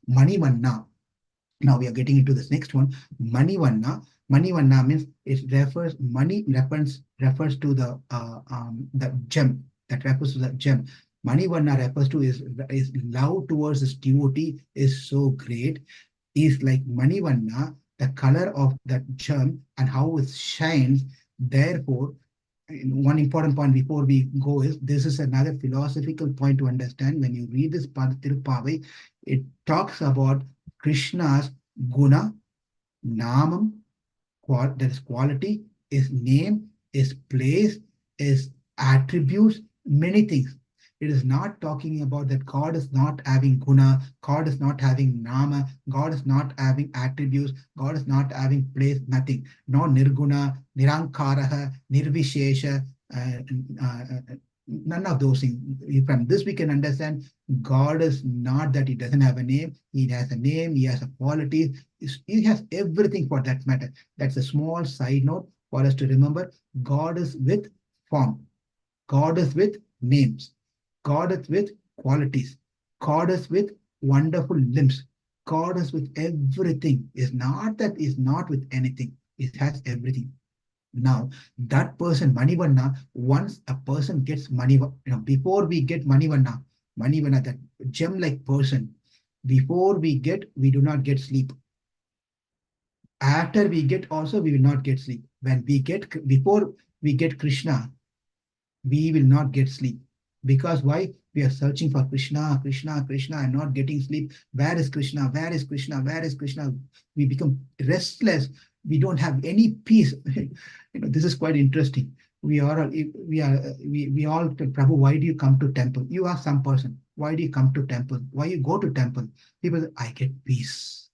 maNivaNNaa. Now we are getting into this next one, maNivaNNaa. maNivaNNaa means it refers, Mani refers to the gem, that refers to the gem. maNivaNNaa refers to is love towards this devotee is so great, is like maNivaNNaa, the color of that gem and how it shines. Therefore, one important point before we go is, this is another philosophical point to understand. When you read this part Tirupavai, it talks about Krishna's guna, namam, that is quality, is name, is place, is attributes, many things. It is not talking about that God is not having guna, God is not having nama, God is not having attributes, God is not having place, nothing. No nirguna, nirankaraha, nirvishesha, none of those things. From this we can understand God is not that he doesn't have a name. He has a name, he has a quality, he has everything for that matter. That's a small side note for us to remember. God is with form. God is with names. God is with qualities. God is with wonderful limbs. God is with everything. Is not that is not with anything. It has everything. Now, that person, maNivaNNaa, once a person gets before we get maNivaNNaa, that gem-like person, before we do not get sleep. After we get also, we will not get sleep. Before we get Krishna, we will not get sleep. Because why? We are searching for Krishna, Krishna, Krishna, and not getting sleep. Where is Krishna? Where is Krishna? Where is Krishna? We become restless. We don't have any peace. This is quite interesting. We all tell Prabhu, why do you come to temple? You ask some person, why do you come to temple? Why you go to temple? People say, I get peace.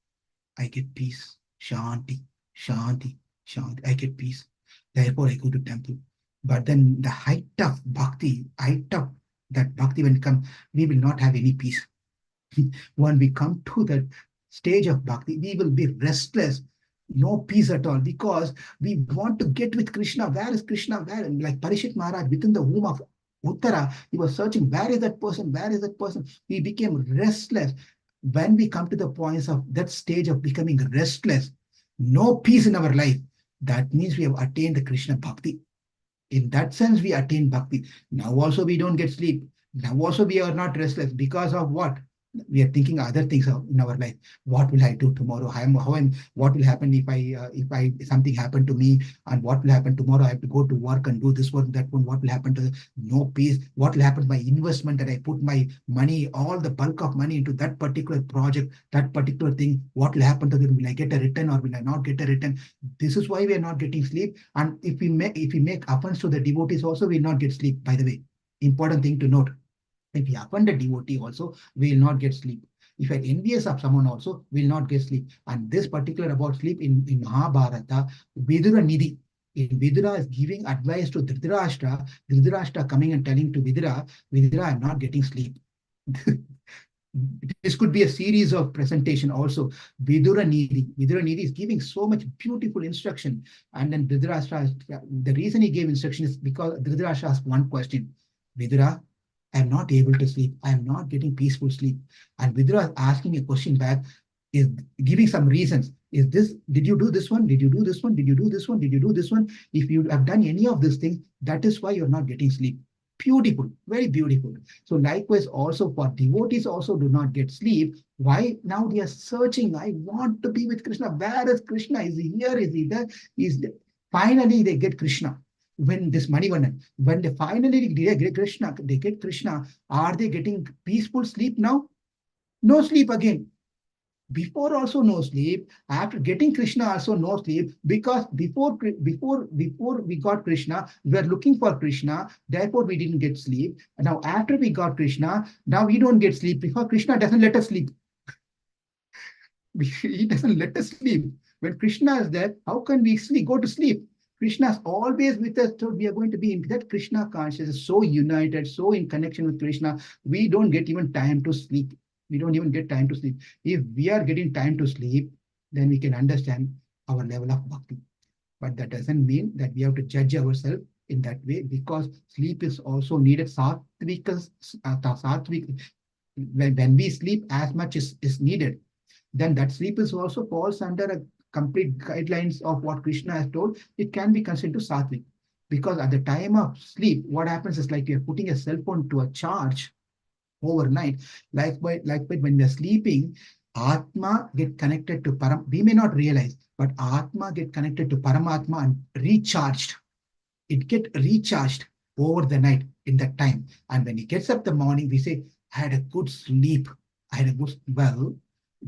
I get peace. Shanti, Shanti, Shanti. I get peace. Therefore, I go to temple. But then the height of bhakti, when it comes, we will not have any peace. When we come to that stage of bhakti, we will be restless, no peace at all, because we want to get with Krishna. Where is Krishna? Where? Like Parishit Maharaj, within the womb of Uttara, he was searching, where is that person? Where is that person? He became restless. When we come to the points of that stage of becoming restless, no peace in our life, that means we have attained the Krishna bhakti. In that sense, we attain bhakti. Now also we don't get sleep. Now also we are not restless because of what? We are thinking other things in our life. What will I do tomorrow? What will happen if something happened to me? And what will happen tomorrow? I have to go to work and do this work, that one. What will happen to no peace? What will happen to my investment that I put my money, all the bulk of money into that particular project, that particular thing? What will happen to them? Will I get a return or will I not get a return? This is why we are not getting sleep. And if we make offense to the devotees also, we will not get sleep, by the way. Important thing to note. If we offend a devotee also, we will not get sleep. If we are envious of someone also, we will not get sleep. And this particular about sleep in Mahabharata, Vidura Nidhi, in Vidura is giving advice to Dhritarashtra, Dhritarashtra coming and telling to Vidura, I'm not getting sleep. This could be a series of presentation also. Vidura Nidhi is giving so much beautiful instruction. And then Dhritarashtra, the reason he gave instruction is because Dhritarashtra asked one question. Vidura, I am not able to sleep. I am not getting peaceful sleep. And Vidura is asking a question back, is giving some reasons. Did you do this one? Did you do this one? Did you do this one? Did you do this one? If you have done any of these things, that is why you're not getting sleep. Beautiful, very beautiful. So likewise, also for devotees also do not get sleep. Why? Now they are searching. I want to be with Krishna. Where is Krishna? Is he here? Is he there? Finally they get Krishna. When this maNivaNNaa, when they finally get Krishna, are they getting peaceful sleep now? No sleep again. Before also no sleep. After getting Krishna also no sleep, because before we got Krishna, we were looking for Krishna. Therefore, we didn't get sleep. And now after we got Krishna, now we don't get sleep because Krishna doesn't let us sleep. He doesn't let us sleep. When Krishna is there, how can we go to sleep? Krishna is always with us, so we are going to be in that Krishna consciousness, so united, so in connection with Krishna. We don't get even time to sleep. We don't even get time to sleep. If we are getting time to sleep, then we can understand our level of bhakti. But that doesn't mean that we have to judge ourselves in that way, because sleep is also needed. Sattvika, when we sleep as much is needed, then that sleep is also falls under a complete guidelines of what Krishna has told. It can be considered to sattvic. Because at the time of sleep, what happens is like you're putting a cell phone to a charge overnight. Like when we're sleeping, Atma get connected to Param. We may not realize, but Atma get connected to Paramatma and recharged. It get recharged over the night in that time. And when it gets up the morning, we say, I had a good sleep. I had a good, well,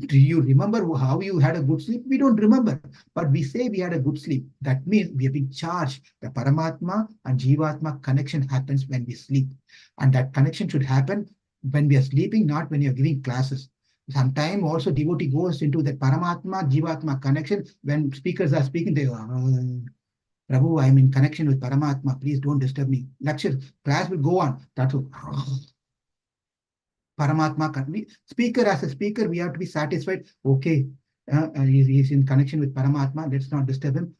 do you remember how you had a good sleep? We don't remember, but we say we had a good sleep. That means we have been charged. The Paramatma and Jivatma connection happens when we sleep. And that connection should happen when we are sleeping, not when you're giving classes. Sometimes also devotee goes into the Paramatma, Jivatma connection. When speakers are speaking, they go, Prabhu, I'm in connection with Paramatma. Please don't disturb me. Lecture, class will go on. That's all. Paramatma, speaker as a speaker, we have to be satisfied. Okay, he's in connection with Paramatma. Let's not disturb him.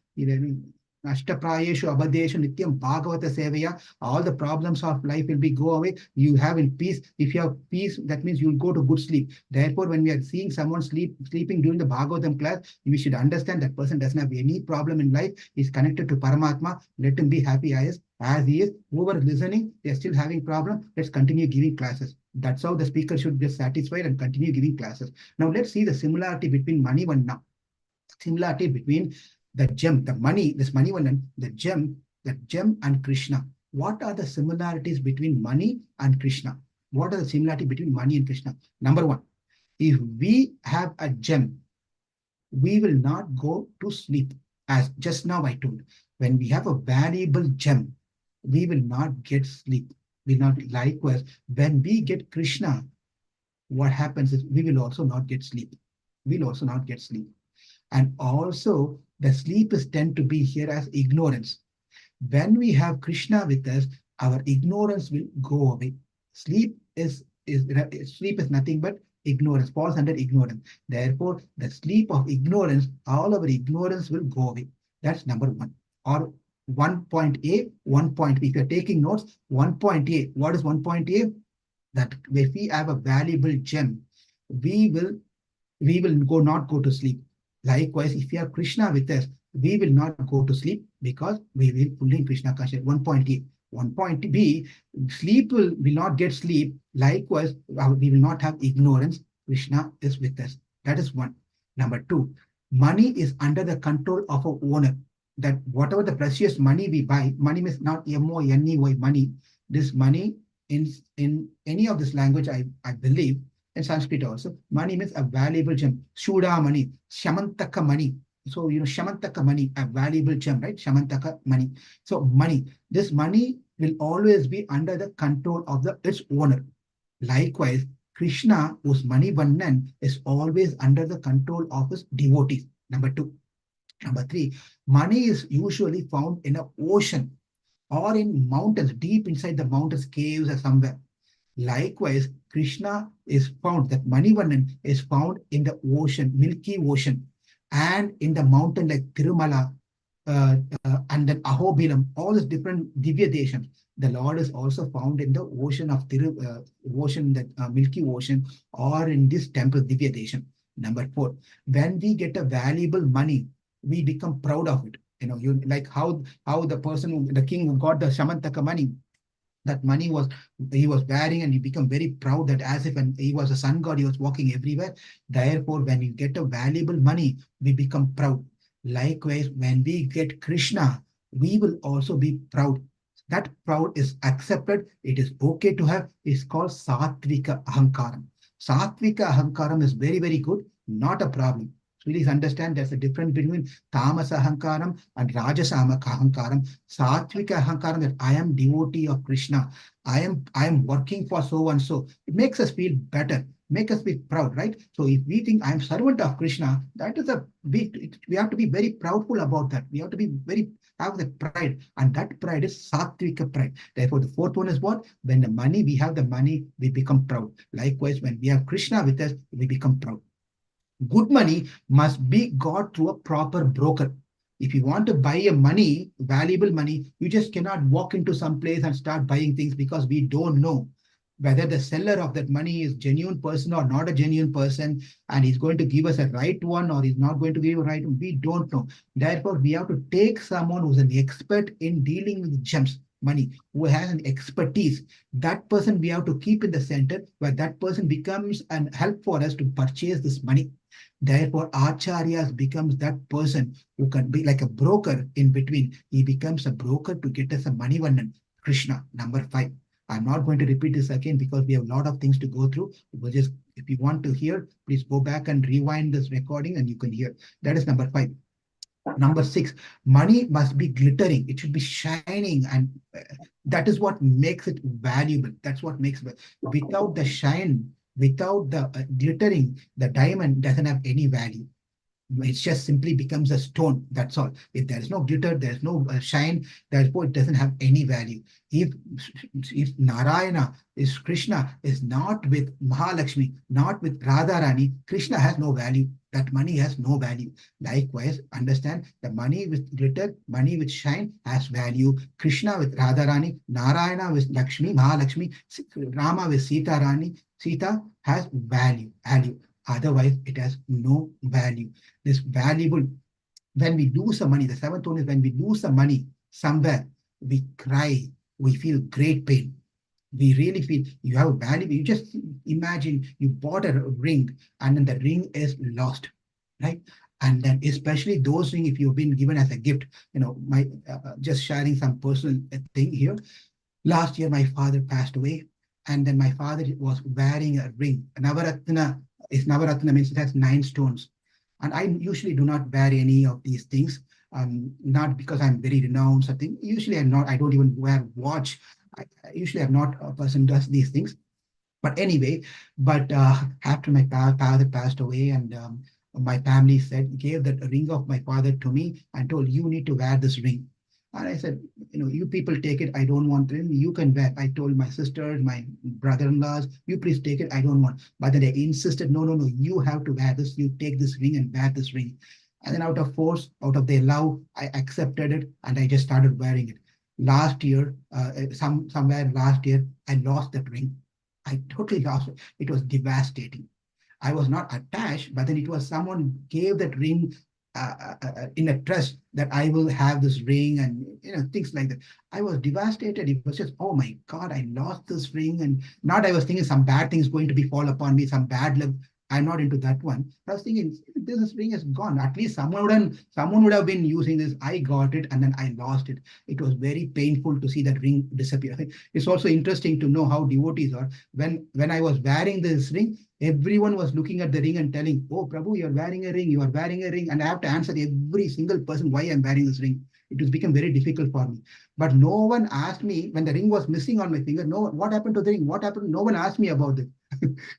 Ashtaprayeshu abadeshu nityam bhagavata sevaya. All the problems of life will be go away. You have in peace. If you have peace, that means you will go to good sleep. Therefore, when we are seeing someone sleeping during the Bhagavatam class, we should understand that person doesn't have any problem in life. He's connected to Paramatma. Let him be happy as he is. Whoever is listening, they're still having problem. Let's continue giving classes. That's how the speaker should get satisfied and continue giving classes. Now let's see the similarity between maNivaNNaa. Similarity between the gem, the money, this maNivaNNaa, the gem and Krishna. What are the similarities between money and Krishna? What are the similarity between money and Krishna? Number one, if we have a gem, we will not go to sleep. As just now I told, when we have a valuable gem, we will not get sleep. We not likewise, when we get Krishna, what happens is we will also not get sleep. We'll also not get sleep. And also the sleep is tend to be here as ignorance. When we have Krishna with us, our ignorance will go away. Sleep is nothing but ignorance, falls under ignorance. Therefore, the sleep of ignorance, all our ignorance will go away. That's number one. Or 1.A, 1.B. If you're taking notes, 1.A. What is 1.A? That if we have a valuable gem, we will not go to sleep. Likewise, if you have Krishna with us, we will not go to sleep because we will fully Krishna conscious. 1.A. 1.B, sleep will not get sleep. Likewise, we will not have ignorance. Krishna is with us. That is one. Number two, money is under the control of a owner. That whatever the precious money we buy, money means not M-O-N-E-Y, money. This money in any of this language, I believe, in Sanskrit also, money means a valuable gem. Shuda money, Shamantaka money. So, Shamantaka money, a valuable gem, right? Shamantaka money. So, money. This money will always be under the control of its owner. Likewise, Krishna, whose maNivaNNaa, is always under the control of his devotees. Number two. Number three, money is usually found in an ocean or in mountains, deep inside the mountains, caves or somewhere. Likewise, Krishna is found, that maNivaNNaa is found in the ocean, milky ocean, and in the mountain like Tirumala, and then Ahobilam, all these different Divya Deshams. The Lord is also found in the ocean of ocean, that milky ocean, or in this temple Divya Desham. Number four, when we get a valuable money, we become proud of it. You like how the person, the king who got the Shamantaka money, that money he was wearing, and he become very proud that as if he was a sun god, he was walking everywhere. Therefore, when you get a valuable money, we become proud. Likewise, when we get Krishna, we will also be proud. That proud is accepted. It is okay to have. It's called Sattvika Ahankaram. Sattvika Ahankaram is very, very good. Not a problem. Please understand there's a difference between Tamasa Ahankaram and Rajasa Ahankaram. Sattvika Ahankaram, that I am devotee of Krishna. I am working for so and so. It makes us feel better, make us feel proud, right? So if we think I am servant of Krishna, that is we have to be very proudful about that. We have to be have the pride, and that pride is Sattvika pride. Therefore, the fourth one is what? When we have the money, we become proud. Likewise, when we have Krishna with us, we become proud. Good money must be got through a proper broker. If you want to buy a money, valuable money, you just cannot walk into some place and start buying things, because we don't know. whether the seller of that money is genuine person or not a genuine person, and he's going to give us a right one or he's not going to give a right one, we don't know. Therefore, we have to take someone who's an expert in dealing with gems, money, who has an expertise. That person we have to keep in the center, where that person becomes an help for us to purchase this money. Therefore, Acharyas becomes that person who can be like a broker in between. He becomes a broker to get us a maNivaNNaa, Krishna, number 5. I'm not going to repeat this again because we have a lot of things to go through. We'll just, if you want to hear, please go back and rewind this recording and you can hear. That is number 5. Number 6, money must be glittering. It should be shining, and that is what makes it valuable. That's what makes it. Without the shine, without the glittering, the diamond doesn't have any value. It just simply becomes a stone. That's all. If there is no glitter, there is no shine, therefore it doesn't have any value. If Narayana is Krishna is not with Mahalakshmi, not with Radharani, Krishna has no value. That money has no value. Likewise, understand, the money with glitter, money with shine has value. Krishna with Radharani, Narayana with Lakshmi, Mahalakshmi, Rama with Sita Rani, Sita has value. Otherwise, it has no value. This valuable, when we lose some money, the 7th one is when we lose some money somewhere, we cry, we feel great pain. We really feel you have value. You just imagine you bought a ring and then the ring is lost, right? And then especially those rings, if you've been given as a gift, my just sharing some personal thing here. Last year, my father passed away, and then my father was wearing a ring. Navaratna means it has 9 stones. And I usually do not wear any of these things, not because I'm very renowned, something. Usually I don't even wear watch. Usually I'm not a person who does these things. But anyway, after my father passed away, and my family gave that ring of my father to me and told, you need to wear this ring. And I said, you people take it. I don't want it. You can wear. I told my sisters, my brother-in-laws, you please take it. I don't want. But then they insisted, no, you have to wear this. You take this ring and wear this ring. And then out of force, out of their love, I accepted it and I just started wearing it. Last year, somewhere last year, I lost that ring. I totally lost it. It was devastating. I was not attached, but then it was someone gave that ring in a trust that I will have this ring, and things like that. I was devastated. It was just, oh my God, I lost this ring. And not I was thinking some bad things going to be fall upon me, some bad luck. I'm not into that one. I was thinking, this ring is gone. At least someone would have been using this. I got it and then I lost it. It was very painful to see that ring disappear. It's also interesting to know how devotees are. When I was wearing this ring, everyone was looking at the ring and telling, oh, Prabhu, you're wearing a ring, you are wearing a ring. And I have to answer every single person why I'm wearing this ring. It has become very difficult for me. But no one asked me when the ring was missing on my finger. No, what happened to the ring? What happened? No one asked me about it.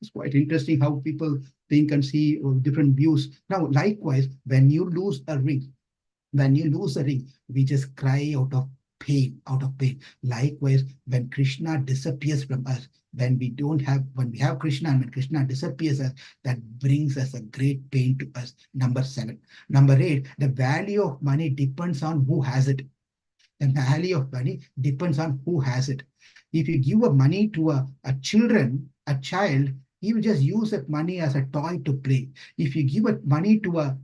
It's quite interesting how people think and see different views. Now, likewise, when you lose a ring, we just cry out of pain. Likewise, when Krishna disappears from us, when we have Krishna and when Krishna disappears us, that brings us a great pain to us. Number 7. Number 8, the value of money depends on who has it. The value of money depends on who has it. If you give money to a child, he will just use that money as a toy to play. If you give money to a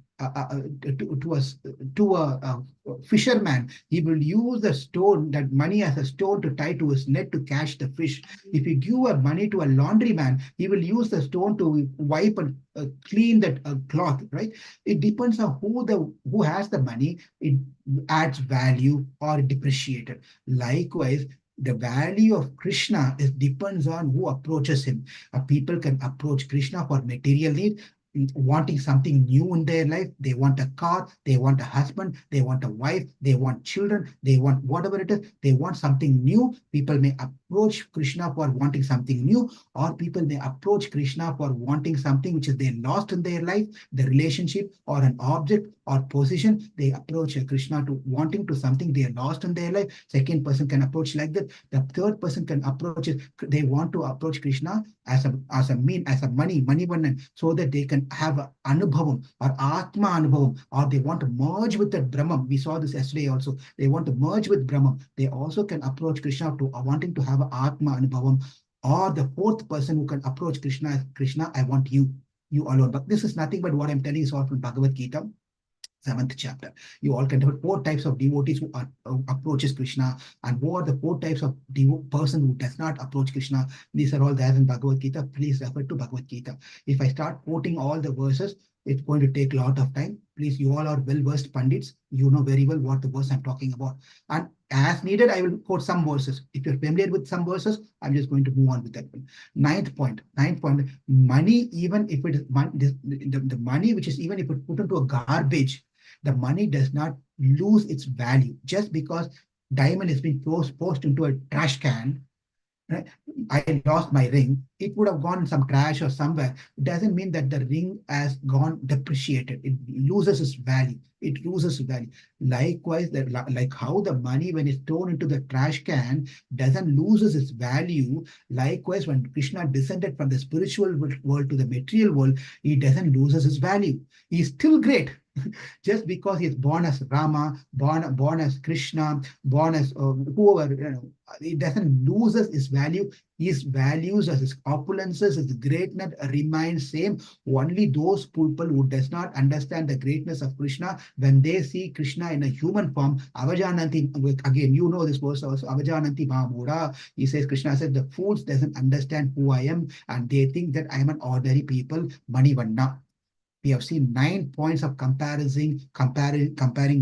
fisherman, he will use that money as a stone to tie to his net to catch the fish. If you give money to a laundryman, he will use the stone to wipe and clean that cloth, right? It depends on who has the money. It adds value or depreciated. Likewise, the value of Krishna depends on who approaches him. People can approach Krishna for material need, wanting something new in their life. They want a car, they want a husband, they want a wife, they want children, they want whatever it is, they want something new. People may approach Krishna for wanting something new, or people may approach Krishna for wanting something which is they lost in their life, the relationship or an object or position. They approach Krishna to wanting to something they lost in their life. Second person can approach like that. The third person can approach it. They want to approach Krishna as a money, maNivaNNaa, so that they can have an anubhavam or atma anubhavam, or they want to merge with the Brahman. We saw this yesterday also. They want to merge with Brahman. They also can approach Krishna to wanting to have an atma anubhavam, or the fourth person who can approach Krishna as Krishna, I want you, you alone. But this is nothing but what I'm telling is all from Bhagavad Gita, 7th chapter. You all can have 4 types of devotees who approaches Krishna, and who are the 4 types of person who does not approach Krishna. These are all there in Bhagavad Gita. Please refer to Bhagavad Gita. If I start quoting all the verses, it's going to take a lot of time. Please, you all are well-versed pandits. You know very well what the verse I'm talking about. And as needed, I will quote some verses. If you're familiar with some verses, I'm just going to move on with that one. Ninth point, money, even if it is the money, which is even if it put into a garbage, the money does not lose its value just because diamond has been posed into a trash can. Right? I lost my ring. It would have gone in some trash or somewhere. It doesn't mean that the ring has gone depreciated. It loses its value. It loses value. Likewise, like how the money, when it's thrown into the trash can, doesn't loses its value. Likewise, when Krishna descended from the spiritual world to the material world, he doesn't loses his value. He's still great. Just because he's born as Rama, born as Krishna, born as whoever, it doesn't loses its value. His values, as his opulences, his greatness remains same. Only those people who does not understand the greatness of Krishna, when they see Krishna in a human form, avajananti, again, you know this verse also, avajananti bhamura. He says, Krishna said, the fools doesn't understand who I am, and they think that I am an ordinary people, maNivaNNaa. We have seen 9 points of comparing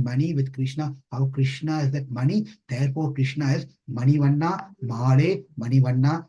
money with Krishna. How Krishna is that money, therefore Krishna is maNivaNNaa, Male, maNivaNNaa,